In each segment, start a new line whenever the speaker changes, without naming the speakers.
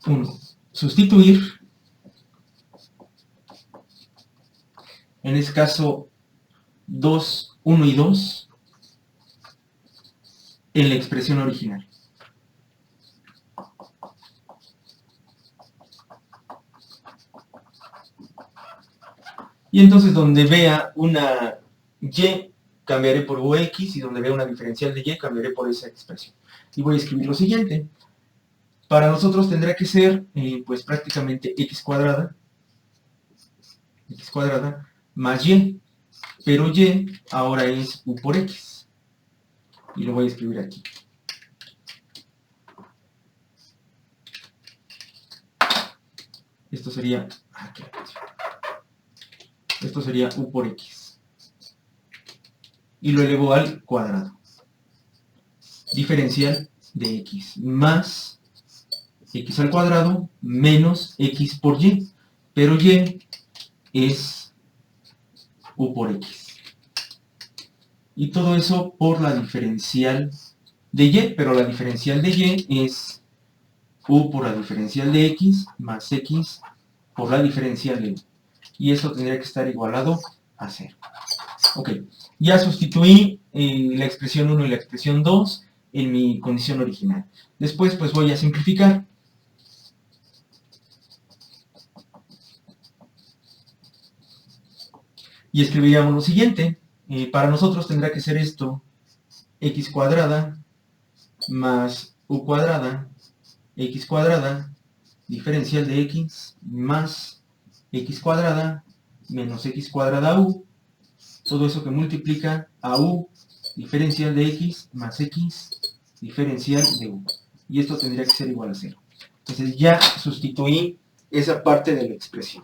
1. Sustituir, en este caso 2, 1 y 2, en la expresión original. Y entonces donde vea una y, cambiaré por ux, y donde vea una diferencial de y, cambiaré por esa expresión. Y voy a escribir lo siguiente. Para nosotros tendrá que ser, pues prácticamente x cuadrada más y, pero y ahora es u por x. Y lo voy a escribir aquí. Esto sería u por x. Y lo elevo al cuadrado. Diferencial de x más x al cuadrado menos x por y. Pero y es u por x. Y todo eso por la diferencial de y, pero la diferencial de y es u por la diferencial de x más x por la diferencial de u. Y eso tendría que estar igualado a 0. Ok, ya sustituí la expresión 1 y la expresión 2 en mi condición original. Después pues voy a simplificar. Y escribiríamos lo siguiente. Para nosotros tendrá que ser esto x cuadrada más u cuadrada, x cuadrada, diferencial de x, más x cuadrada, menos x cuadrada u, todo eso que multiplica a u, diferencial de x, más x, diferencial de u. Y esto tendría que ser igual a 0. Entonces ya sustituí esa parte de la expresión.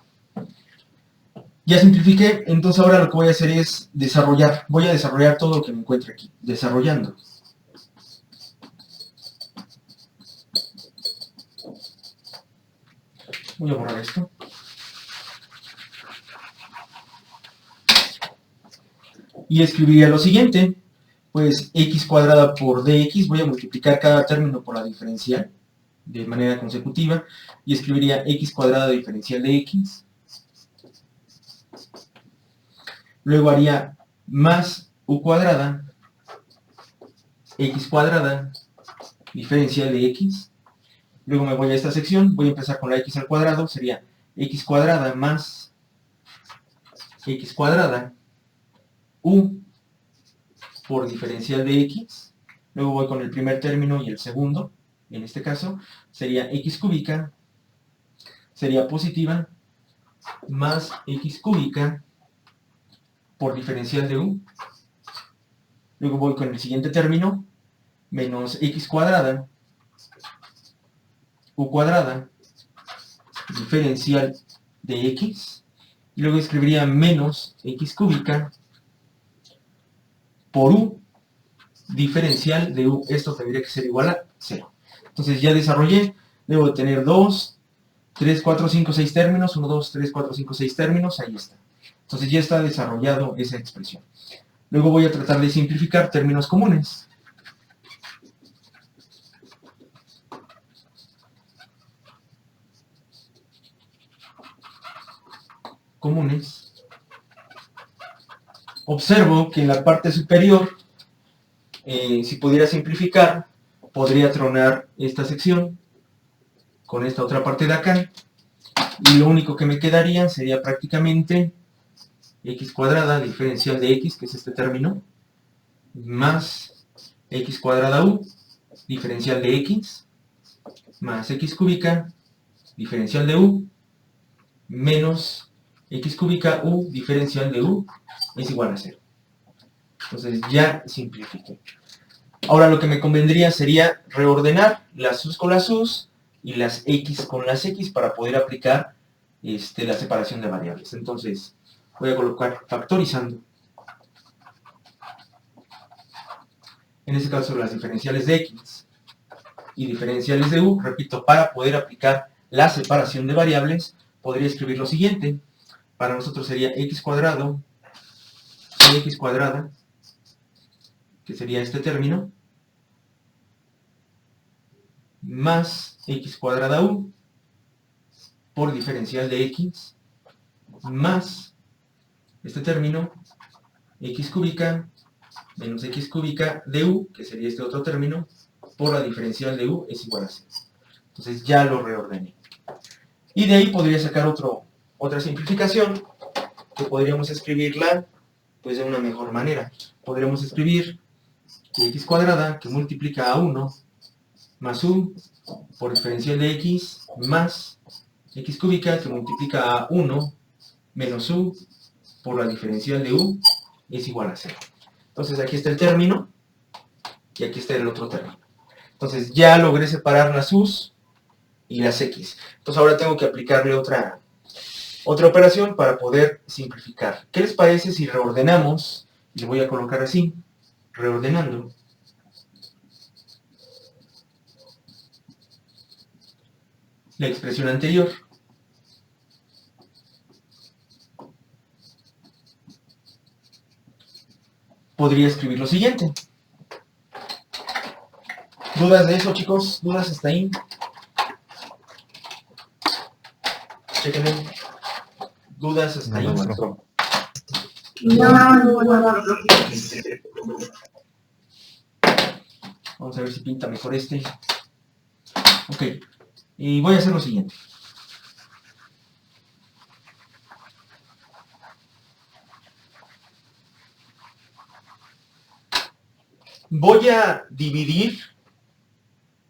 Ya simplifiqué, entonces ahora lo que voy a hacer es desarrollar. Voy a desarrollar todo lo que me encuentre aquí, desarrollando. Voy a borrar esto. Y escribiría lo siguiente, pues x cuadrada por dx, voy a multiplicar cada término por la diferencial de manera consecutiva, y escribiría x cuadrada diferencial de x. Luego haría más u cuadrada, x cuadrada, diferencial de x. Luego me voy a esta sección, voy a empezar con la x al cuadrado, sería x cuadrada más x cuadrada, u por diferencial de x. Luego voy con el primer término y el segundo, en este caso, sería x cúbica, sería positiva, más x cúbica por diferencial de u. Luego voy con el siguiente término, menos x cuadrada, u cuadrada, diferencial de x. Y luego escribiría menos x cúbica por u, diferencial de u. Esto tendría que ser igual a 0. Entonces ya desarrollé, debo de tener 2, 3, 4, 5, 6 términos, 1, 2, 3, 4, 5, 6 términos, ahí está. Entonces ya está desarrollado esa expresión. Luego voy a tratar de simplificar términos comunes. Observo que en la parte superior, si pudiera simplificar, podría tronar esta sección con esta otra parte de acá, y lo único que me quedaría sería prácticamente x cuadrada diferencial de x, que es este término, más x cuadrada u diferencial de x, más x cúbica diferencial de u, menos x cúbica u diferencial de u es igual a 0. Entonces ya simplifiqué. Ahora lo que me convendría sería reordenar las sus con las sus y las x con las x para poder aplicar la separación de variables. Entonces voy a colocar factorizando. En este caso las diferenciales de x y diferenciales de u, repito, para poder aplicar la separación de variables, podría escribir lo siguiente. Para nosotros sería x cuadrado, x cuadrada, que sería este término, más x cuadrada u, por diferencial de x más este término x cúbica menos x cúbica de u, que sería este otro término, por la diferencial de u es igual a 0. Entonces ya lo reordené. Y de ahí podría sacar otra simplificación, que podríamos escribirla pues de una mejor manera. Podríamos escribir que x cuadrada que multiplica a 1 más u por diferencial de x más x cúbica que multiplica a 1 menos u por la diferencial de u es igual a 0. Entonces aquí está el término y aquí está el otro término. Entonces ya logré separar las u's y las x. Entonces ahora tengo que aplicarle otra operación para poder simplificar. ¿Qué les parece si reordenamos? Y le voy a colocar así, reordenando. La expresión anterior. Podría escribir lo siguiente. ¿Dudas de eso, chicos? ¿Dudas hasta ahí? Chequenme. ¿Dudas hasta ahí?
maestro.
Vamos a ver si pinta mejor este. Ok. Y voy a hacer lo siguiente. Voy a dividir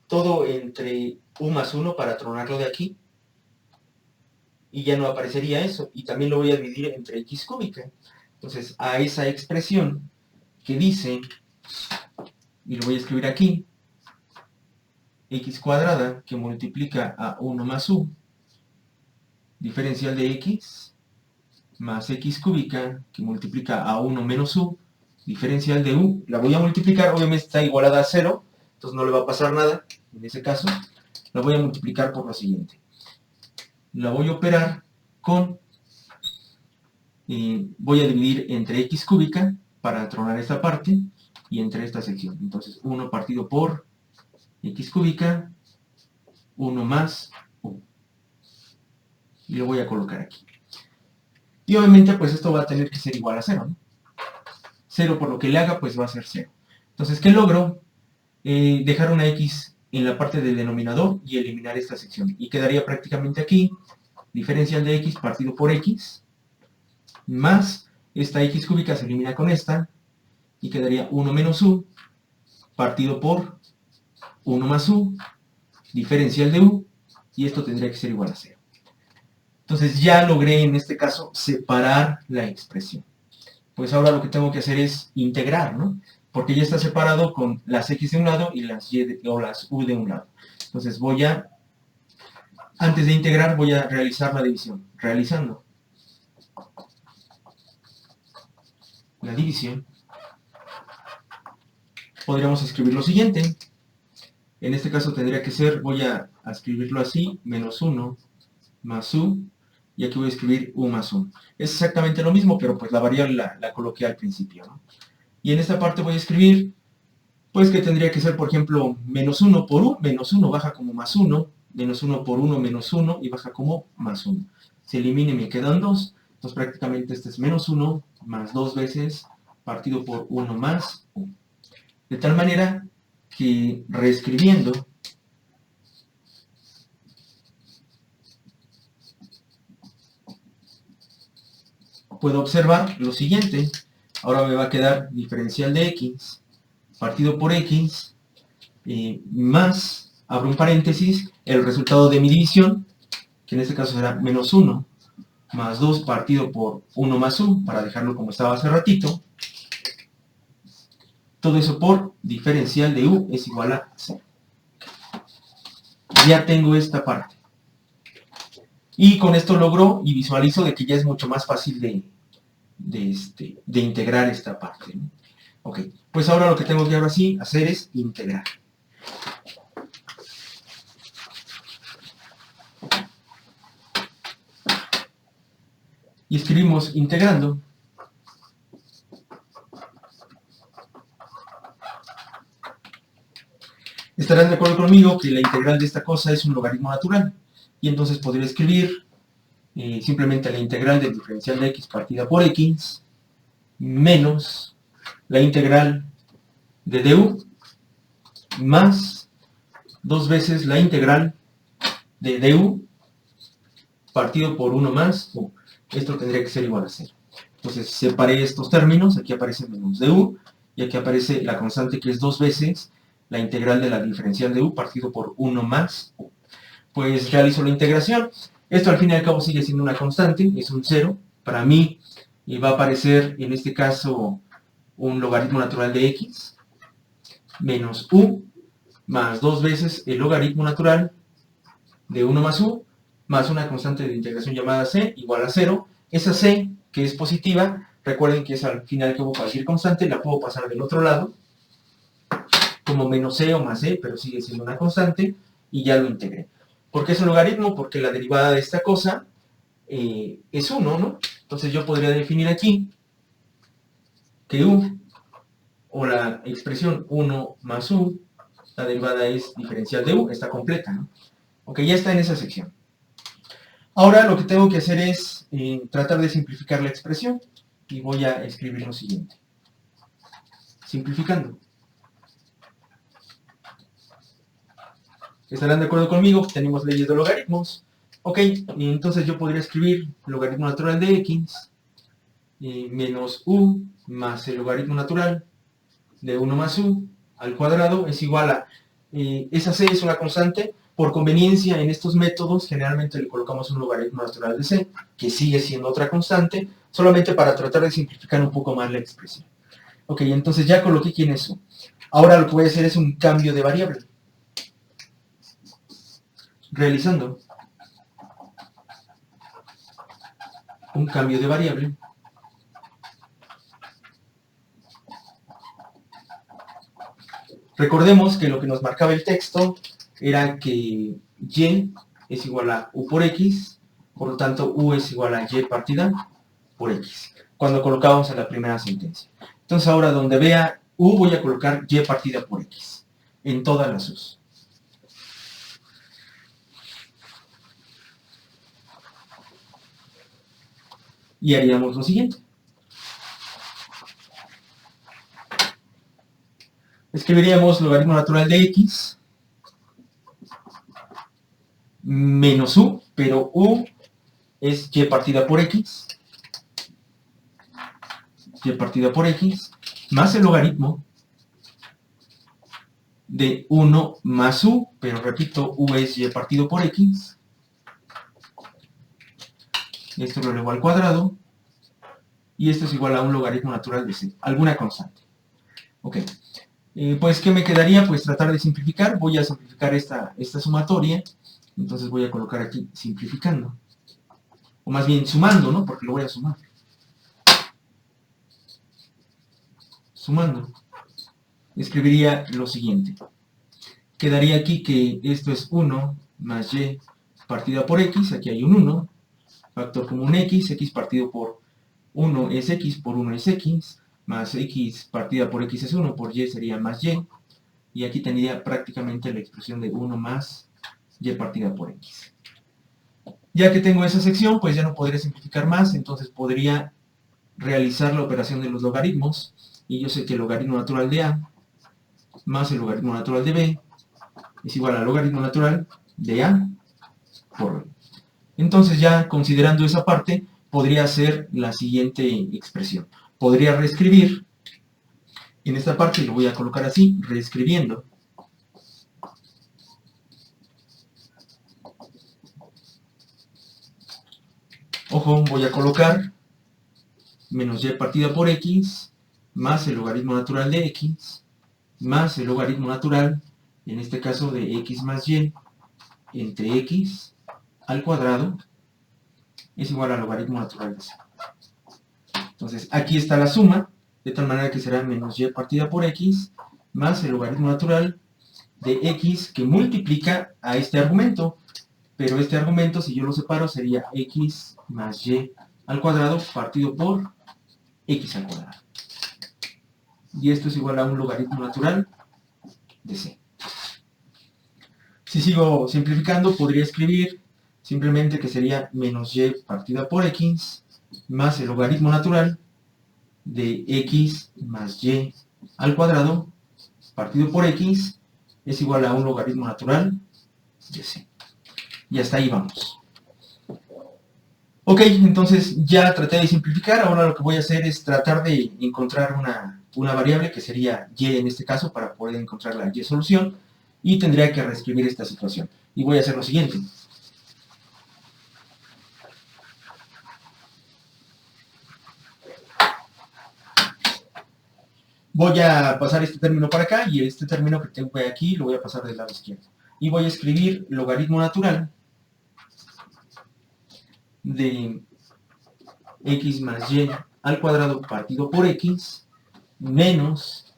todo entre u más 1 para tronarlo de aquí. Y ya no aparecería eso. Y también lo voy a dividir entre x cúbica. Entonces, a esa expresión que dice, y lo voy a escribir aquí, x cuadrada que multiplica a 1 más u, diferencial de x, más x cúbica que multiplica a 1 menos u, diferencial de u, la voy a multiplicar, obviamente está igualada a 0, entonces no le va a pasar nada, en ese caso, la voy a multiplicar por lo siguiente. La voy a operar con, voy a dividir entre x cúbica para tronar esta parte y entre esta sección. Entonces 1 partido por x cúbica, 1 más u. Y lo voy a colocar aquí. Y obviamente pues esto va a tener que ser igual a 0, ¿no? 0 por lo que le haga pues va a ser 0. Entonces, ¿qué logro? Dejar una x en la parte del denominador y eliminar esta sección. Y quedaría prácticamente aquí, diferencial de x partido por x, más esta x cúbica se elimina con esta, y quedaría 1 menos u, partido por 1 más u, diferencial de u, y esto tendría que ser igual a 0. Entonces ya logré en este caso separar la expresión. Pues ahora lo que tengo que hacer es integrar, ¿no? Porque ya está separado con las x de un lado y las y o las u de un lado. Entonces voy a, antes de integrar, voy a realizar la división. Realizando la división, podríamos escribir lo siguiente. En este caso tendría que ser, voy a escribirlo así, menos 1 más u, y aquí voy a escribir u más 1. Es exactamente lo mismo, pero pues la variable la coloqué al principio, ¿no? Y en esta parte voy a escribir, pues que tendría que ser, por ejemplo, menos 1 por u, menos 1 baja como más 1, menos 1 por 1 menos 1 y baja como más 1. Se elimina y me quedan 2, entonces prácticamente este es menos 1 más 2 veces partido por 1 más u. De tal manera que reescribiendo, puedo observar lo siguiente. Ahora me va a quedar diferencial de x partido por x más, abro un paréntesis, el resultado de mi división, que en este caso será menos 1 más 2 partido por 1 más u, para dejarlo como estaba hace ratito. Todo eso por diferencial de u es igual a 0. Ya tengo esta parte. Y con esto logro y visualizo de que ya es mucho más fácil de integrar esta parte, ¿no? Ok, pues ahora lo que tengo que ahora sí hacer es integrar. Y escribimos integrando. Estarán de acuerdo conmigo que la integral de esta cosa es un logaritmo natural. y entonces podría escribir simplemente la integral del diferencial de x partida por x menos la integral de du más 2 veces la integral de du partido por 1 más u. Esto tendría que ser igual a 0. Entonces separé estos términos, aquí aparece menos du y aquí aparece la constante que es 2 veces la integral de la diferencial de u partido por 1 más u. Pues realizo la integración. Esto al fin y al cabo sigue siendo una constante, es un 0. Para mí va a aparecer en este caso un logaritmo natural de x menos u más 2 veces el logaritmo natural de 1 más u más una constante de integración llamada c igual a 0. Esa c, que es positiva, recuerden que es al fin y al cabo cualquier constante, la puedo pasar del otro lado como menos c o más c, pero sigue siendo una constante y ya lo integré. ¿Por qué es un logaritmo? Porque la derivada de esta cosa es 1, ¿no? Entonces yo podría definir aquí que u, o la expresión 1 más u, la derivada es diferencial de u, está completa, ¿no? Ok, ya está en esa sección. Ahora lo que tengo que hacer es tratar de simplificar la expresión y voy a escribir lo siguiente. Simplificando. ¿Estarán de acuerdo conmigo? Tenemos leyes de logaritmos. Ok, y entonces yo podría escribir logaritmo natural de x menos u más el logaritmo natural de 1 más u al cuadrado es igual a, esa c es una constante. Por conveniencia en estos métodos generalmente le colocamos un logaritmo natural de c, que sigue siendo otra constante, solamente para tratar de simplificar un poco más la expresión. Ok, entonces ya coloqué quién es u. Ahora lo que voy a hacer es un cambio de variable. Realizando un cambio de variable, recordemos que lo que nos marcaba el texto era que y es igual a u por x, por lo tanto u es igual a y partida por x, cuando colocábamos en la primera sentencia. Entonces ahora donde vea u voy a colocar y partida por x, en todas las u's. Y haríamos lo siguiente. Escribiríamos logaritmo natural de x menos u, pero u es y partida por x, y partida por x, más el logaritmo de 1 más u, pero repito, u es y partido por x, esto lo elevo al cuadrado, y esto es igual a un logaritmo natural de c, alguna constante. Ok, pues ¿qué me quedaría? Pues tratar de simplificar. Voy a simplificar esta sumatoria, entonces voy a colocar aquí simplificando, o más bien sumando, ¿no? Porque lo voy a sumar. Sumando, escribiría lo siguiente. Quedaría aquí que esto es 1 más y partida por x, aquí hay un 1, factor común x, x partido por 1 es x, por 1 es x, más x partida por x es 1, por y sería más y aquí tendría prácticamente la expresión de 1 más y partida por x. Ya que tengo esa sección, pues ya no podría simplificar más, entonces podría realizar la operación de los logaritmos, y yo sé que el logaritmo natural de a más el logaritmo natural de b es igual al logaritmo natural de a por b. Entonces ya considerando esa parte, podría hacer la siguiente expresión. Podría reescribir, en esta parte lo voy a colocar así, reescribiendo. Ojo, voy a colocar menos y partida por x, más el logaritmo natural de x, más el logaritmo natural, en este caso de x más y, entre x al cuadrado, es igual al logaritmo natural de c. Entonces, aquí está la suma, de tal manera que será menos y partida por x, más el logaritmo natural de x que multiplica a este argumento. Pero este argumento, si yo lo separo, sería x más y al cuadrado partido por x al cuadrado. Y esto es igual a un logaritmo natural de c. Si sigo simplificando, podría escribir simplemente que sería menos y partida por x más el logaritmo natural de x más y al cuadrado partido por x es igual a un logaritmo natural de c. Y hasta ahí vamos. Ok, entonces ya traté de simplificar. Ahora lo que voy a hacer es tratar de encontrar una variable que sería y en este caso para poder encontrar la y solución, y tendría que reescribir esta situación. Y voy a hacer lo siguiente. Voy a pasar este término para acá y este término que tengo aquí lo voy a pasar del lado izquierdo. Y voy a escribir logaritmo natural de x más y al cuadrado partido por x menos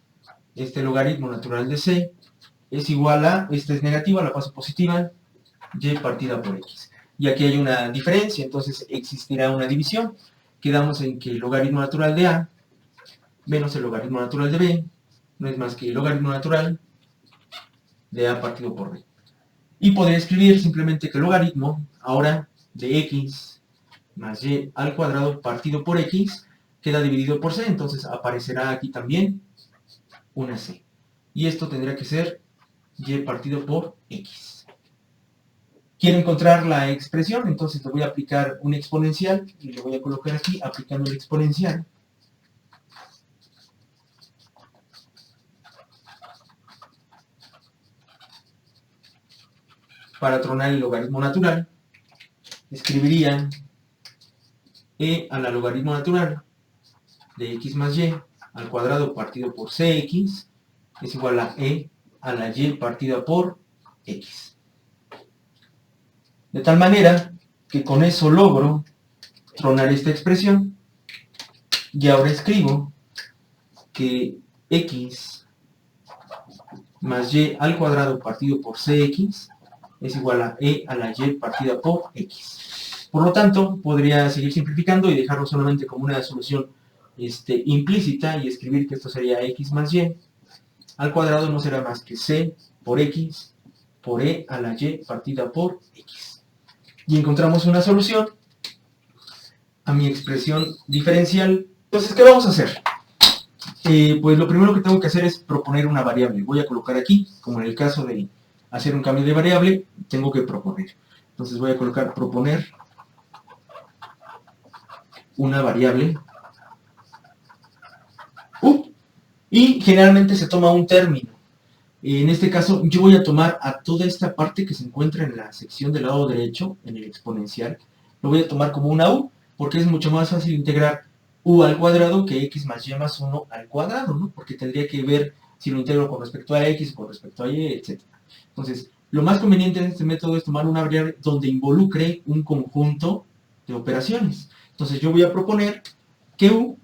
este logaritmo natural de c es igual a, esta es negativa, la paso positiva, y partida por x. Y aquí hay una diferencia, entonces existirá una división. Quedamos en que el logaritmo natural de a menos el logaritmo natural de b no es más que el logaritmo natural de a partido por b. Y podría escribir simplemente que el logaritmo ahora de x más y al cuadrado partido por x queda dividido por c, entonces aparecerá aquí también una c. Y esto tendría que ser y partido por x. Quiero encontrar la expresión, entonces le voy a aplicar un exponencial y le voy a colocar aquí aplicando el exponencial. Para tronar el logaritmo natural, escribiría e a la logaritmo natural de x más y al cuadrado partido por cx es igual a e a la y partida por x. De tal manera que con eso logro tronar esta expresión y ahora escribo que x más y al cuadrado partido por cx es igual a e a la y partida por x. Por lo tanto, podría seguir simplificando y dejarlo solamente como una solución implícita y escribir que esto sería x más y al cuadrado no será más que c por x por e a la y partida por x. Y encontramos una solución a mi expresión diferencial. Entonces, ¿qué vamos a hacer? Pues lo primero que tengo que hacer es proponer una variable. Voy a colocar aquí, como en el caso de hacer un cambio de variable, tengo que proponer. Entonces voy a colocar proponer una variable y generalmente se toma un término. En este caso yo voy a tomar a toda esta parte que se encuentra en la sección del lado derecho, en el exponencial, lo voy a tomar como una u, porque es mucho más fácil integrar u al cuadrado que x más y más 1 al cuadrado, ¿no? Porque tendría que ver si lo integro con respecto a x, con respecto a y, etc. Entonces, lo más conveniente en este método es tomar una variable donde involucre un conjunto de operaciones. Entonces yo voy a proponer que u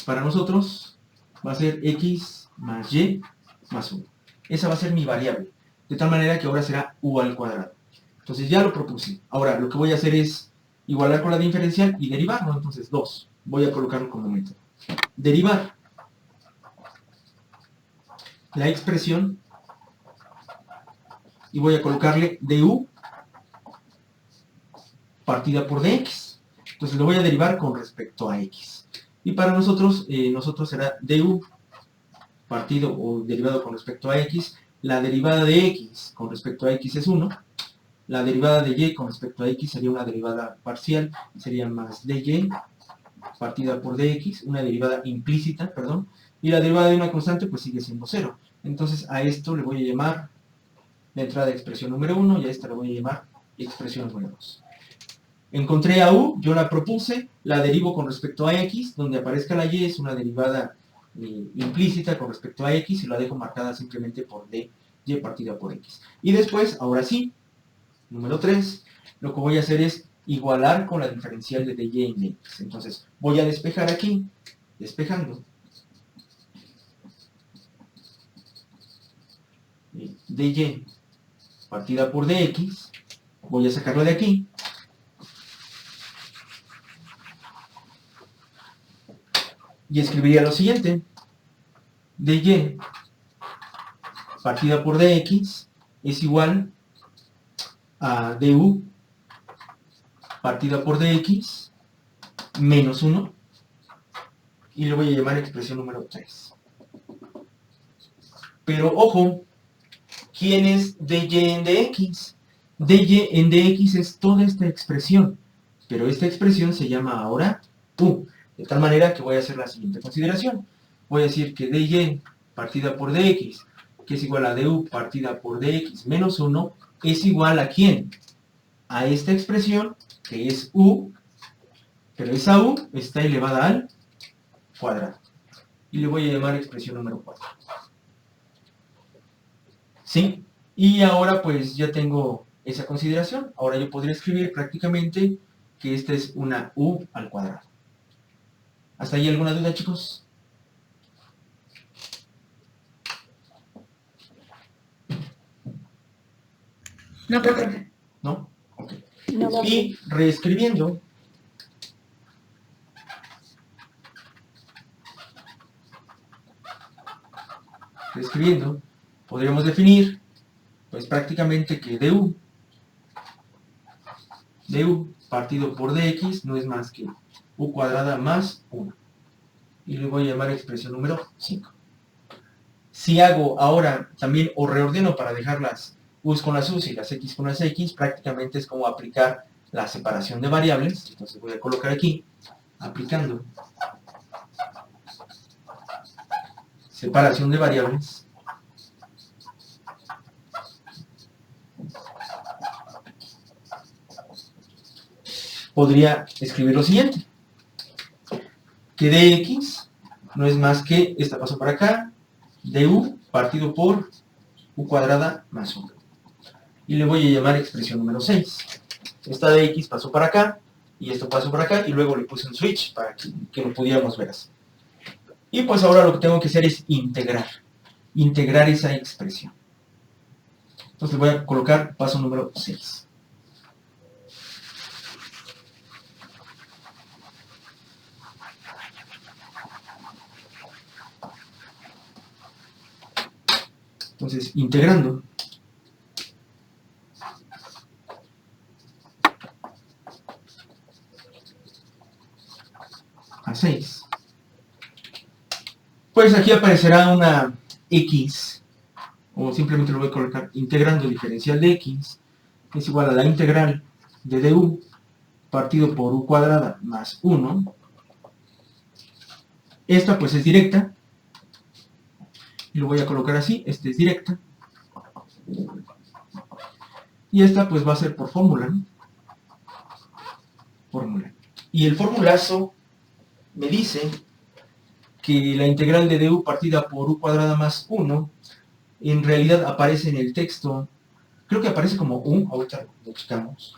para nosotros va a ser x más y más 1. Esa va a ser mi variable. De tal manera que ahora será u al cuadrado. Entonces ya lo propuse. Ahora lo que voy a hacer es igualar con la diferencial y derivarlo. Entonces 2. Voy a colocarlo como método. Derivar la expresión y voy a colocarle du partida por dx. Entonces lo voy a derivar con respecto a x. Y para nosotros será du partido o derivado con respecto a x. La derivada de x con respecto a x es 1. La derivada de y con respecto a x sería una derivada parcial, sería más dy partida por dx, una derivada implícita, perdón, y la derivada de una constante pues sigue siendo 0. Entonces a esto le voy a llamar la entrada de expresión número 1 y a esta le voy a llamar expresión número 2. Encontré a u, yo la propuse, la derivo con respecto a x, donde aparezca la y es una derivada implícita con respecto a x y la dejo marcada simplemente por dy partida por x. Y después, ahora sí, número 3, lo que voy a hacer es igualar con la diferencial de dy en x. Entonces voy a despejar aquí, despejando, dy partida por dx, voy a sacarlo de aquí, y escribiría lo siguiente, dy partida por dx es igual a du partida por dx menos 1 y le voy a llamar expresión número 3. Pero ojo, ¿quién es dy en dx? dy en dx es toda esta expresión, pero esta expresión se llama ahora u, de tal manera que voy a hacer la siguiente consideración. Voy a decir que dy partida por dx, que es igual a du partida por dx menos 1, es igual a ¿quién? A esta expresión, que es u, pero esa u está elevada al cuadrado. Y le voy a llamar expresión número 4. ¿Sí? Y ahora pues ya tengo esa consideración. Ahora yo podría escribir prácticamente que esta es una u al cuadrado. ¿Hasta ahí alguna duda, chicos?
No, profe.
¿No? Ok.
No,
Y reescribiendo, podríamos definir pues prácticamente que du partido por dx no es más que u cuadrada más 1. Y le voy a llamar expresión número 5. Si hago ahora también o reordeno para dejar las u's con las u's y las x con las x, prácticamente es como aplicar la separación de variables. Entonces voy a colocar aquí, aplicando separación de variables, podría escribir lo siguiente, que dx no es más que, esta pasó para acá, du partido por u cuadrada más 1. Y le voy a llamar expresión número 6. Esta dx pasó para acá, y esto pasó para acá, y luego le puse un switch para que lo pudiéramos ver así. Y pues ahora lo que tengo que hacer es integrar esa expresión. Entonces le voy a colocar paso número 6. Entonces, integrando a 6, pues aquí aparecerá una x, o simplemente lo voy a colocar integrando diferencial de x, es igual a la integral de du partido por u cuadrada más 1. Esta pues es directa, y lo voy a colocar así, esta es directa, y esta pues va a ser por fórmula, ¿no? Fórmula. Y el formulazo me dice que la integral de du partida por u cuadrada más 1 en realidad aparece en el texto, creo que aparece como u, ahorita lo checamos.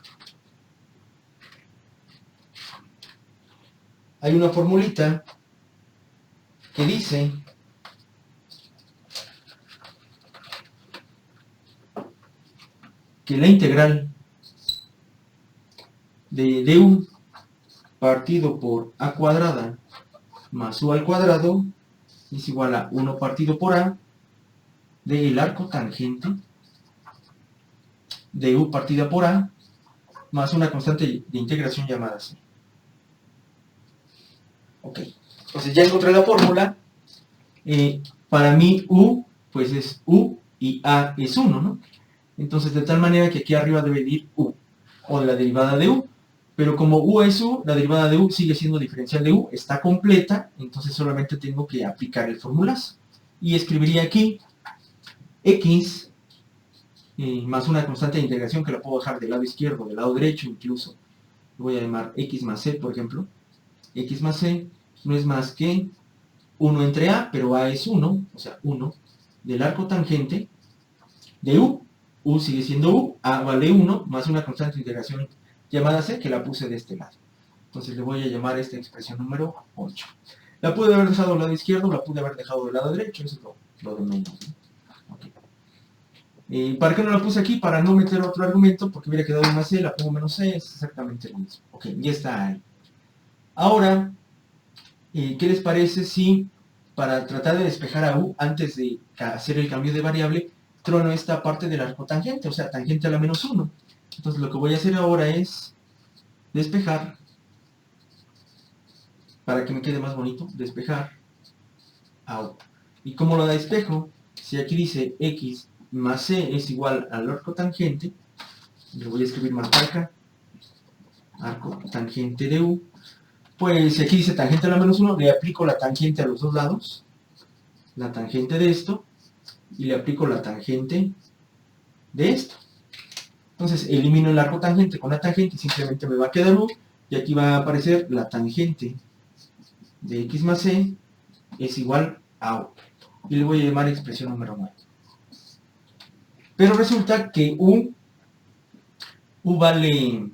Hay una formulita que dice que la integral de du partido por a cuadrada más u al cuadrado es igual a 1 partido por a del arco tangente de u partida por a más una constante de integración llamada c. Ok, entonces ya encontré la fórmula. Para mí u pues es u y a es 1, ¿no? Entonces de tal manera que aquí arriba debe ir u, o de la derivada de u, pero como u es u, la derivada de u sigue siendo diferencial de u, está completa, entonces solamente tengo que aplicar el formulazo. Y escribiría aquí x más una constante de integración que la puedo dejar del lado izquierdo, del lado derecho incluso. Lo voy a llamar x más c, por ejemplo. X más c no es más que 1 entre a, pero a es 1, o sea, 1, del arco tangente de u. U sigue siendo u, a vale 1, más una constante de integración llamada c, que la puse de este lado. Entonces le voy a llamar esta expresión número 8. La pude haber dejado del lado izquierdo, la pude haber dejado del lado derecho, eso es lo de menos, ¿no? Okay. ¿Para qué no la puse aquí? Para no meter otro argumento, porque hubiera quedado una c, la pongo menos c, es exactamente lo mismo. Ok, ya está ahí. Ahora, ¿qué les parece si, para tratar de despejar a u, antes de hacer el cambio de variable, trono esta parte del arco tangente, o sea, tangente a la menos 1? Entonces lo que voy a hacer ahora es despejar, para que me quede más bonito, despejar a U. ¿Y cómo lo despejo? Si aquí dice X más C es igual al arco tangente, le voy a escribir más para acá, arco tangente de U, pues si aquí dice tangente a la menos 1, le aplico la tangente a los dos lados, la tangente de esto, y le aplico la tangente de esto. Entonces elimino el arco tangente con la tangente y simplemente me va a quedar U, y aquí va a aparecer la tangente de X más C es igual a U. Y le voy a llamar expresión número 9. Pero resulta que U vale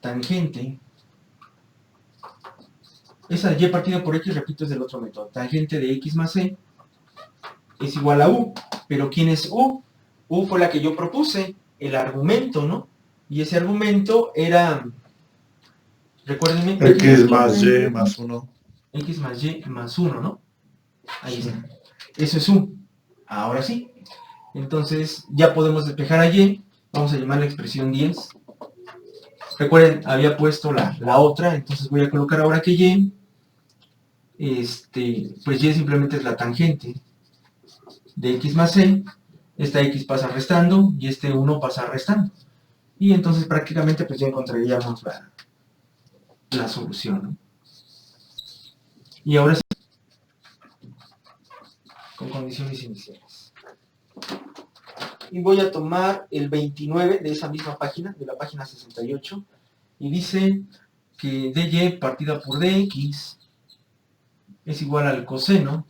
tangente. Esa y partida por X, repito, es del otro método. Tangente de X más C es igual a U. Pero ¿quién es U? U fue la que yo propuse, el argumento, ¿no? Y ese argumento era, recuérdenme,
X más Y más 1.
X más Y más 1, ¿no? Ahí está. Eso es U. Ahora sí. Entonces ya podemos despejar a Y. Vamos a llamar la expresión 10. Recuerden, había puesto la otra, entonces voy a colocar ahora que Y, pues Y simplemente es la tangente de X más C. Esta X pasa restando y este 1 pasa restando. Y entonces prácticamente pues ya encontraríamos la solución, ¿no? Y ahora sí, con condiciones iniciales. Y voy a tomar el 29 de esa misma página, de la página 68, y dice que dy partida por dx es igual al coseno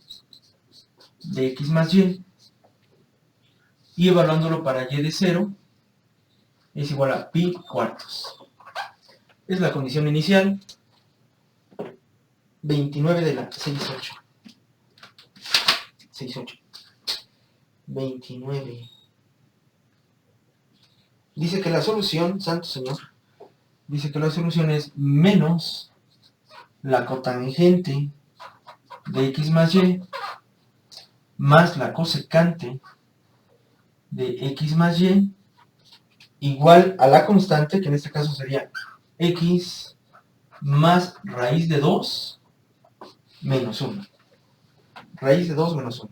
de x más y, y evaluándolo para y de 0 es igual a pi cuartos. Es la condición inicial, 29 de la 68. 29. Dice que la solución, santo señor, dice que la solución es menos la cotangente de x más y más la cosecante de x más y igual a la constante, que en este caso sería x más raíz de 2 menos 1. Raíz de 2 menos 1.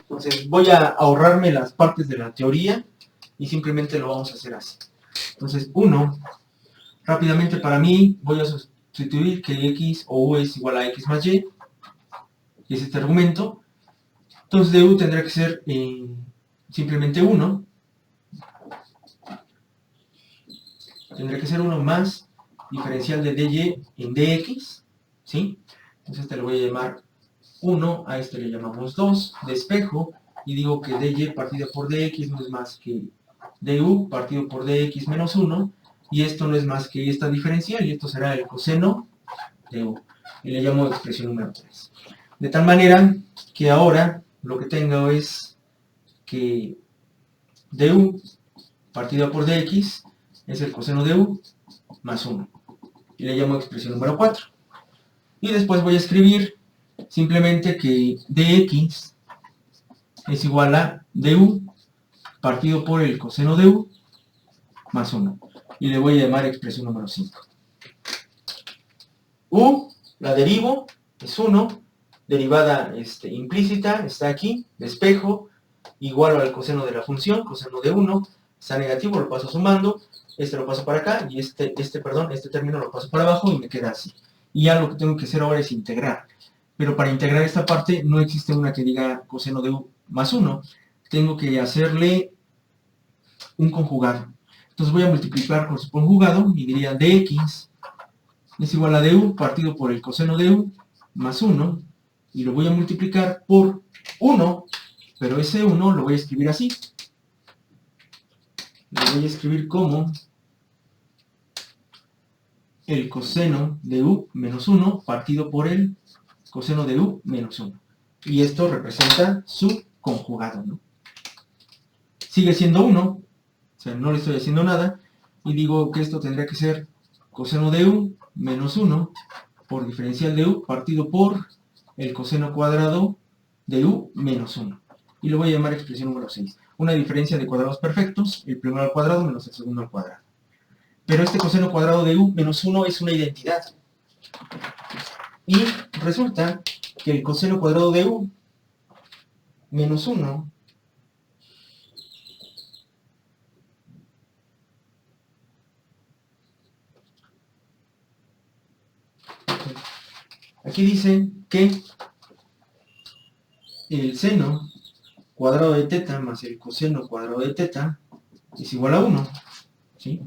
Entonces voy a ahorrarme las partes de la teoría y simplemente lo vamos a hacer así. Entonces 1, rápidamente para mí voy a sustituir que x o u es igual a x más y, que es este argumento. Entonces du tendrá que ser simplemente 1. Tendrá que ser 1 más diferencial de dy en dx, ¿sí? Entonces este lo voy a llamar 1, a este le llamamos 2, despejo, y digo que dy partido por dx no es más que du partido por dx menos 1, y esto no es más que esta diferencial, y esto será el coseno de u, y le llamo expresión número 3. De tal manera que ahora lo que tengo es que du partido por dx es el coseno de u más 1, y le llamo expresión número 4. Y después voy a escribir simplemente que dx es igual a du partido por el coseno de u más 1. Y le voy a llamar expresión número 5. U, la derivo, es 1. Derivada implícita, está aquí. Despejo, igual al coseno de la función, coseno de 1. Está negativo, lo paso sumando. Este lo paso para acá y este término lo paso para abajo y me queda así. Y ya lo que tengo que hacer ahora es integrar. Pero para integrar esta parte no existe una que diga coseno de u más 1. Tengo que hacerle un conjugado. Entonces voy a multiplicar por su conjugado y diría dx es igual a du partido por el coseno de u más 1. Y lo voy a multiplicar por 1, pero ese 1 lo voy a escribir así. Lo voy a escribir como el coseno de u menos 1 partido por el coseno de u menos 1. Y esto representa su conjugado, ¿no? Sigue siendo 1, o sea, no le estoy haciendo nada, y digo que esto tendría que ser coseno de u menos 1 por diferencial de u partido por el coseno cuadrado de u menos 1. Y lo voy a llamar expresión número 6. Una diferencia de cuadrados perfectos, el primero al cuadrado menos el segundo al cuadrado. Pero este coseno cuadrado de u menos 1 es una identidad. Y resulta que el coseno cuadrado de u menos 1 aquí dice que el seno cuadrado de teta más el coseno cuadrado de teta es igual a 1, ¿sí?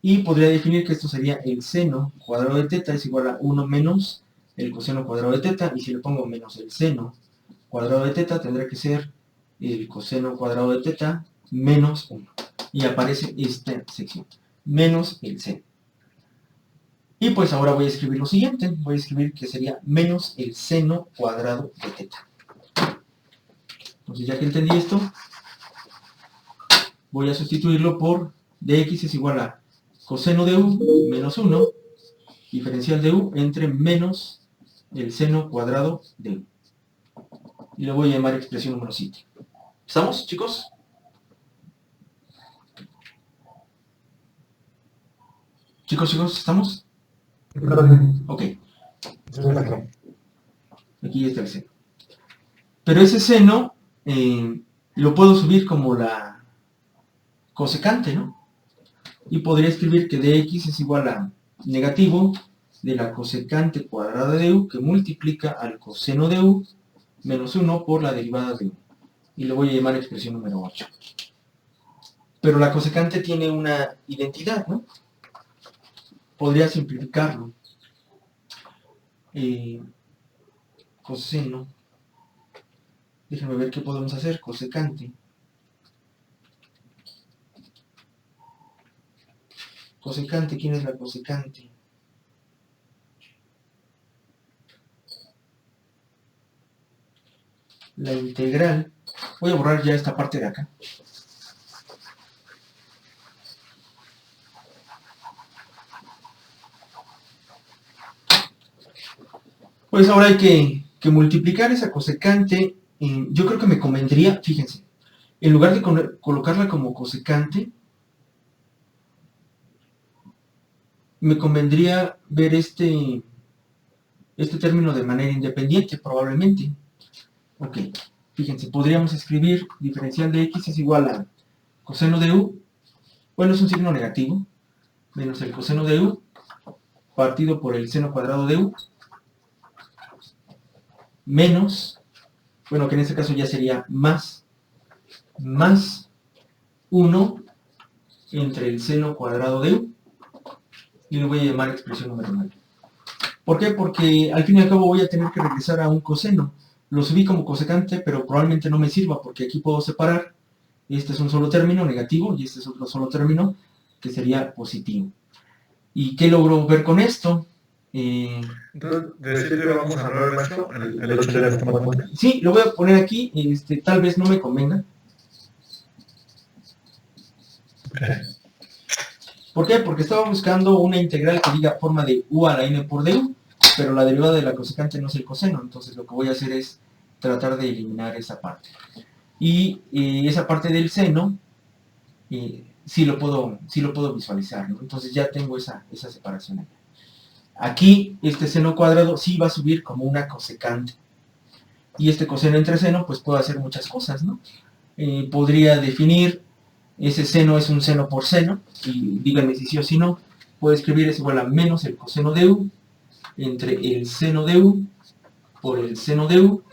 Y podría definir que esto sería el seno cuadrado de teta es igual a 1 menos el coseno cuadrado de teta, y si le pongo menos el seno cuadrado de teta, tendrá que ser el coseno cuadrado de teta menos 1. Y aparece esta sección, menos el seno. Y pues ahora voy a escribir lo siguiente, voy a escribir que sería menos el seno cuadrado de teta. Entonces ya que entendí esto, voy a sustituirlo por dx es igual a coseno de u menos 1, diferencial de u entre menos el seno cuadrado de u. Y lo voy a llamar expresión número 7. ¿Estamos, chicos? Chicos, ¿estamos? Ok. Aquí está el seno. Pero ese seno lo puedo subir como la cosecante, ¿no? Y podría escribir que dx es igual a negativo de la cosecante cuadrada de u que multiplica al coseno de u menos 1 por la derivada de u. Y lo voy a llamar expresión número 8. Pero la cosecante tiene una identidad, ¿no? Podría simplificarlo. Coseno. Déjenme ver qué podemos hacer. Cosecante. Cosecante, ¿quién es la cosecante? La integral. Voy a borrar ya esta parte de acá. Pues ahora hay que multiplicar esa cosecante. Yo creo que me convendría, fíjense, en lugar de colocarla como cosecante, me convendría ver este término de manera independiente, probablemente. Ok, fíjense, podríamos escribir diferencial de x es igual a coseno de u, bueno, es un signo negativo, menos el coseno de u, partido por el seno cuadrado de u, menos, bueno, que en este caso ya sería más 1 entre el seno cuadrado de u, y lo voy a llamar expresión número 9. ¿Por qué? Porque al fin y al cabo voy a tener que regresar a un coseno. Lo subí como cosecante, pero probablemente no me sirva, porque aquí puedo separar. Este es un solo término negativo, y este es otro solo término, que sería positivo. ¿Y qué logro ver con esto?
Entonces, decir que vamos a hablar de esto, el hecho de esta matemática.
Sí, lo voy a poner aquí, tal vez no me convenga. ¿Por qué? Porque estaba buscando una integral que diga forma de u a la n por du, pero la derivada de la cosecante no es el coseno, entonces lo que voy a hacer es tratar de eliminar esa parte. Y esa parte del seno, sí lo puedo visualizar, ¿no? Entonces ya tengo esa separación allá. Aquí, este seno cuadrado sí va a subir como una cosecante. Y este coseno entre seno, pues puedo hacer muchas cosas, ¿no? Podría definir ese seno es un seno por seno, y díganme si sí o si no. Puedo escribir es igual a menos el coseno de u entre el seno de u por el seno de u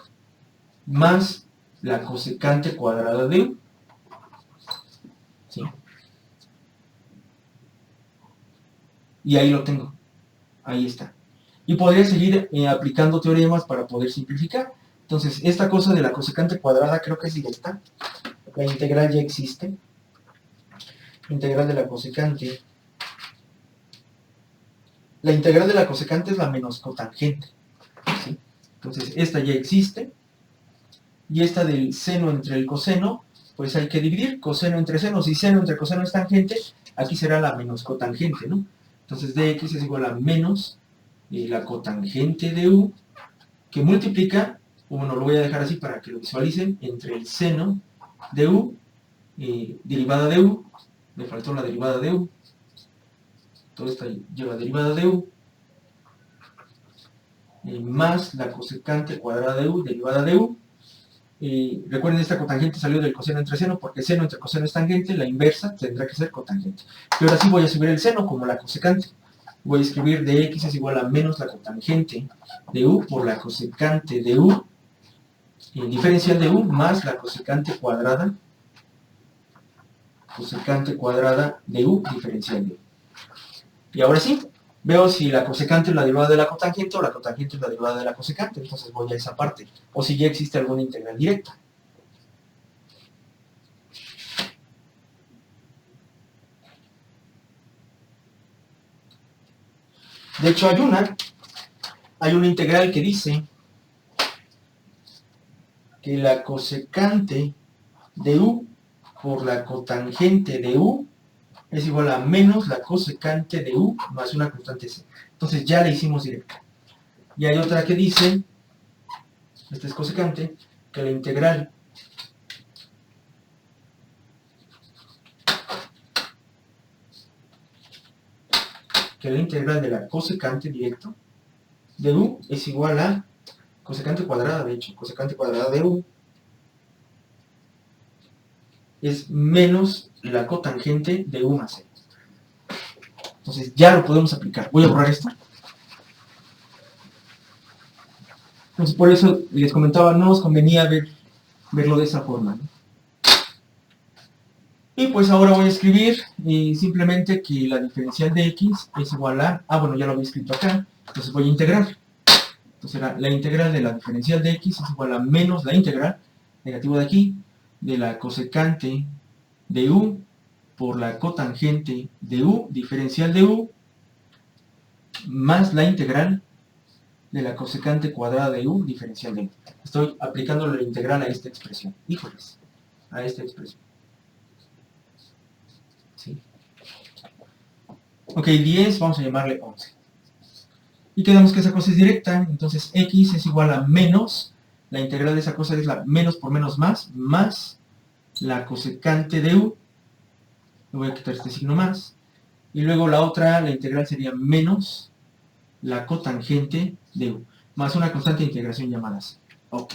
más la cosecante cuadrada de u. ¿Sí? Y ahí lo tengo. Ahí está. Y podría seguir aplicando teoremas para poder simplificar. Entonces, esta cosa de la cosecante cuadrada creo que es directa. La integral ya existe. Integral de la cosecante. La integral de la cosecante es la menos cotangente, ¿sí? Entonces, esta ya existe. Y esta del seno entre el coseno, pues hay que dividir. Coseno entre seno, si seno entre coseno es tangente, aquí será la menos cotangente, ¿no? Entonces, dx es igual a menos la cotangente de u, que multiplica, o bueno, lo voy a dejar así para que lo visualicen, entre el seno de u, derivada de u, me faltó la derivada de u, todo esto lleva derivada de u, más la cosecante cuadrada de u, derivada de u. Recuerden, esta cotangente salió del coseno entre seno, porque seno entre coseno es tangente, la inversa tendrá que ser cotangente. Y ahora sí voy a subir el seno como la cosecante. Voy a escribir de x es igual a menos la cotangente de u por la cosecante de u, diferencial de u, más la cosecante cuadrada de u, diferencial de u. Y ahora sí, veo si la cosecante es la derivada de la cotangente o la cotangente es la derivada de la cosecante, entonces voy a esa parte. O si ya existe alguna integral directa. De hecho, hay una integral que dice que la cosecante de u por la cotangente de u es igual a menos la cosecante de u más una constante c. Entonces ya la hicimos directa. Y hay otra que dice, esta es cosecante, que la integral de la cosecante directo de u es igual a cosecante cuadrada, de hecho, cosecante cuadrada de u es menos la cotangente de u más c. Entonces ya lo podemos aplicar. Voy a borrar esto. Entonces por eso les comentaba, no nos convenía verlo de esa forma, ¿no? Y pues ahora voy a escribir simplemente que la diferencial de x es igual a... bueno, ya lo había escrito acá. Entonces voy a integrar. Entonces la integral de la diferencial de x es igual a menos la integral, negativo de aquí, de la cosecante de u por la cotangente de u, diferencial de u, más la integral de la cosecante cuadrada de u, diferencial de u. Estoy aplicando la integral a esta expresión. Híjoles, a esta expresión. ¿Sí? Ok, 10, vamos a llamarle 11. Y quedamos que esa cosa es directa, entonces x es igual a menos, la integral de esa cosa es la menos por menos más la cosecante de u, le voy a quitar este signo más, y luego la otra, la integral sería menos la cotangente de u, más una constante de integración llamada c. Ok,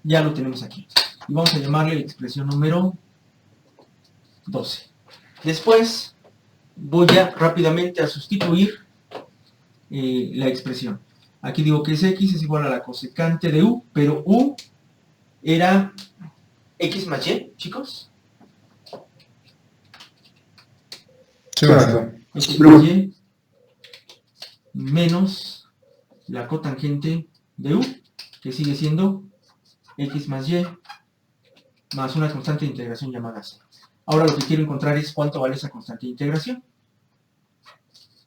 ya lo tenemos aquí. Y vamos a llamarle la expresión número 12. Después voy a rápidamente a sustituir la expresión. Aquí digo que es x es igual a la cosecante de u, pero u era x más y, chicos.
Sí,
X más y menos la cotangente de u, que sigue siendo x más y más una constante de integración llamada c. Ahora lo que quiero encontrar es cuánto vale esa constante de integración.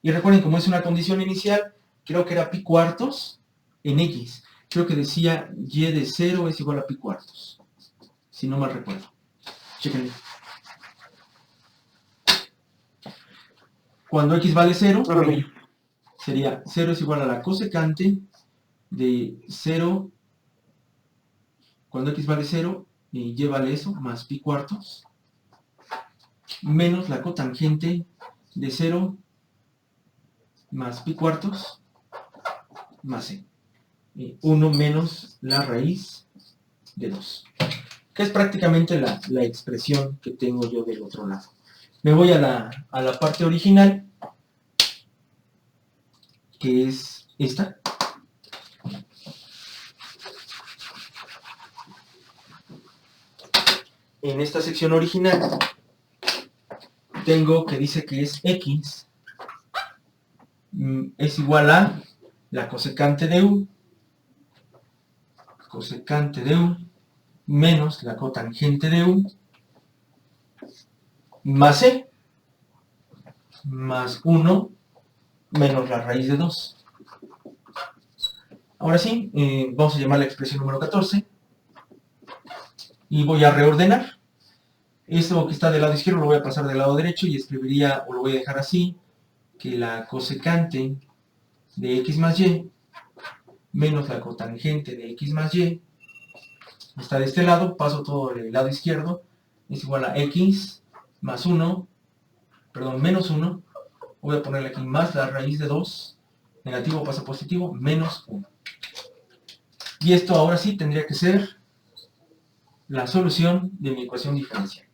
Y recuerden, como es una condición inicial, creo que era pi cuartos en x. Creo que decía y de 0 es igual a pi cuartos, si no mal recuerdo. Chequenlo. Cuando x vale 0, sería 0 es igual a la cosecante de 0. Cuando x vale 0, y vale eso, más pi cuartos, menos la cotangente de 0 más pi cuartos más c. 1 menos la raíz de 2. Que es prácticamente la expresión que tengo yo del otro lado. Me voy a la parte original, que es esta. En esta sección original tengo que dice que es x es igual a la cosecante de u menos la cotangente de u más c más 1 menos la raíz de 2. Ahora sí, vamos a llamar la expresión número 14 y voy a reordenar. Esto que está del lado izquierdo lo voy a pasar del lado derecho y escribiría, o lo voy a dejar así, que la cosecante de x más y menos la cotangente de x más y. Está de este lado, paso todo el lado izquierdo, es igual a x más 1, perdón, menos 1. Voy a ponerle aquí más la raíz de 2, negativo pasa a positivo, menos 1. Y esto ahora sí tendría que ser la solución de mi ecuación diferencial.